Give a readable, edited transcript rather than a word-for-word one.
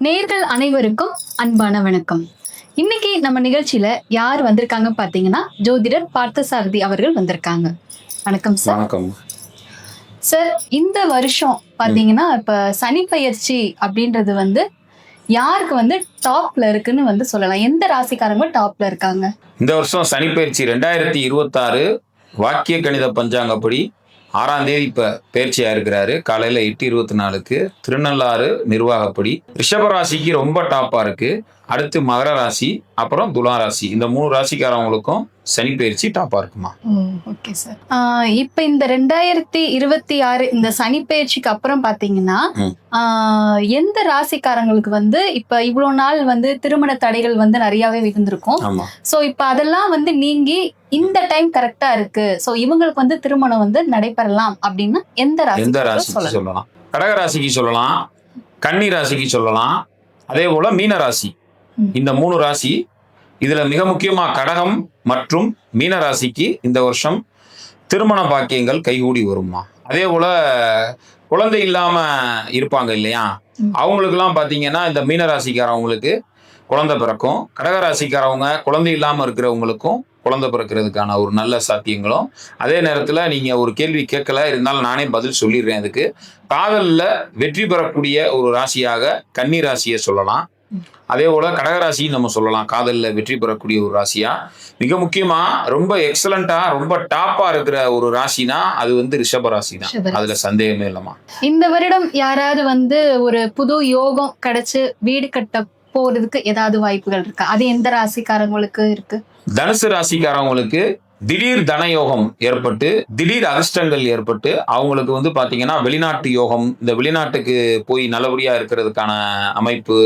நேர்கள் அனைவருக்கும் அன்பான வணக்கம். இன்னைக்கு நம்ம நிகழ்ச்சியில யார் வந்திருக்காங்க பாத்தீங்கன்னா, ஜோதிடர் பார்த்தசாரதி அவர்கள் வந்திருக்காங்க. வணக்கம் சார். வணக்கம். சார், இந்த வருஷம் பாத்தீங்கன்னா இப்ப சனி பெயர்ச்சி அப்படின்றது யாருக்கு டாப்ல இருக்குன்னு சொல்லலாம். எந்த ராசிக்காரங்க டாப்ல இருக்காங்க? இந்த வருஷம் சனி பயிற்சி 2026 வாக்கிய கணித பஞ்சாங்கப்படி 6ஆம் தேதி இப்ப பயிற்சியா இருக்கிறாரு. காலையில 8:24க்கு திருநள்ளாறு நிர்வாகப்படி ரிஷபராசிக்கு ரொம்ப டாப்பா இருக்கு. அடுத்து மகர ராசி, அப்புறம் துலா ராசி, இந்த 3 ராசிக்காரவங்களுக்கும் சனி பயிற்சி டாப்பா இருக்குமா. Okay sir. இப்ப இந்த 2026 இந்த சனி பயிற்சிக்கு அப்புறம் பாத்தீங்கன்னா எந்த ராசிக்காரங்களுக்கு இப்ப இவ்வளவு நாள் திருமண தடைகள் நிறையவே இருந்திருக்கும். சோ இப்ப அதெல்லாம் நீங்கி இந்த டைம் கரெக்டா இருக்கு, சோ இவங்களுக்கு திருமணம் நடைபெறலாம் அப்படின்னு எந்த ராசிக்கு சொல்லலாம்? கடக ராசிக்கு சொல்லலாம், கன்னி ராசிக்கு சொல்லலாம், அதே போல மீன ராசி. இந்த 3 ராசி, இதுல மிக முக்கியமா கடகம் மற்றும் மீன ராசிக்கு இந்த வருஷம் திருமண பாக்கியங்கள் கைகூடி வருமா. அதே போல குழந்தை இல்லாம இருப்பாங்க இல்லையா, அவங்களுக்கு எல்லாம் பாத்தீங்கன்னா இந்த மீன ராசிக்காரவங்களுக்கு குழந்தை பிறக்கும். கடகராசிக்காரவங்க குழந்தை இல்லாம இருக்கிறவங்களுக்கும் குழந்தை பிறக்கிறதுக்கான ஒரு நல்ல சாத்தியங்களும். அதே நேரத்துல நீங்க ஒரு கேள்வி கேட்கல, இருந்தாலும் நானே பதில் சொல்லிடுறேன். அதுக்கு காதல்ல வெற்றி பெறக்கூடிய ஒரு ராசியாக கன்னி ராசியை சொல்லலாம். அதே போல கடகராசியும் நம்ம சொல்லலாம் காதல்ல வெற்றி பெறக்கூடிய ஒரு ராசியா. மிக முக்கியமா ரொம்ப எக்ஸலண்டா ரொம்ப டாப்பா இருக்கிற ஒரு ராசினா அது ரிஷப ராசி தான். அதுல சந்தேகமே இல்லமா. இந்த வருடம் யாராவது ஒரு புது யோகம் கிடைச்சு வீடு கட்ட போறதுக்கு ஏதாவது வாய்ப்புகள் இருக்கா? அது எந்த ராசிக்காரங்களுக்கு இருக்கு? தனுசு ராசிக்காரவங்களுக்கு திடீர் தனயோகம் ஏற்பட்டு திடீர் அதிர்ஷ்டங்கள் ஏற்பட்டு அவங்களுக்கு பாத்தீங்கன்னா வெளிநாட்டு யோகம், இந்த வெளிநாட்டுக்கு போய் நல்லபடியா இருக்கிறதுக்கான அமைப்பு,